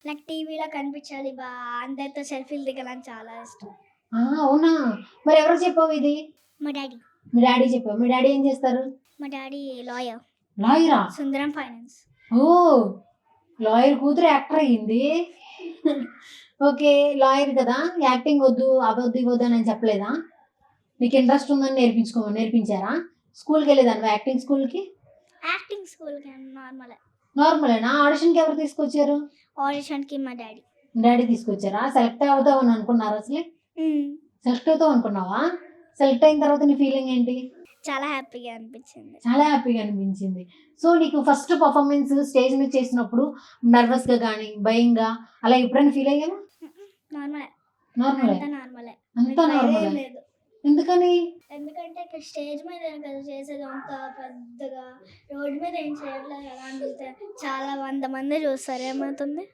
నాకు టీవీలో కనిపించాలి అందరితో సెల్ఫీలు దిగాలని చాలా ఇష్టం. అవునా? మరెవరికి చెప్పావు ఇది? మా డాడీ. మీ డ్యాడీకి చెప్పావా? మీ డ్యాడీ ఏం చేస్తారు? మా డాడీ లాయర్. లాయరా? సుందరం ఫైనాన్స్. ఓహ్! లాయర్ కూతురు యాక్టర్ అయ్యింది. ఓకే. లాయర్ కదా! యాక్టింగ్ వద్దు, అవొద్దు, ఇవొద్దు అని చెప్పలేదా? నీకు ఇంట్రెస్ట్ ఉందని నేర్పించారా? స్కూల్‌కెళ్ళేదానివా యాక్టింగ్ స్కూల్‌కి? యాక్టింగ్ స్కూల్‌కి నార్మలే. నార్మలేనా? ఆడిషన్‌కి ఎవరు తీసుకొచ్చారు? ఆడిషన్‌కి మా డాడీ. మీ డ్యాడీ తీసుకొచ్చారా? సెలెక్ట్ అవుతావని అనుకున్నారా అసలు? సెలెక్ట్ అవుతావు అనుకున్నావా? సెలెక్ట్ అయిన తర్వాత నీ ఫీలింగ్ ఏంటి? చాలా హ్యాపీగా అనిపించింది. చాలా హ్యాపీగా అనిపించింది. సో, నీకు ఫస్ట్ పెర్ఫార్మన్స్ స్టేజ్ మీద చేసినప్పుడు నర్వస్‌గా గాని, భయంగా అలా ఎప్పుడైనా ఫీల్ అయ్యావా? నార్మలే. నార్మలే. అంతా నార్మలే. అంతా భయం ఏం నార్మలే. లేదు. ఎందుకని? ఎందుకంటే ఇక్కడ స్టేజ్ మీద కదా చేసేది అంత పెద్దగా. రోడ్డు మీద ఏం చేయట్లేదు కదా! అంతే చాలా 100 మంది చూస్తారు ఏమవుతుంది?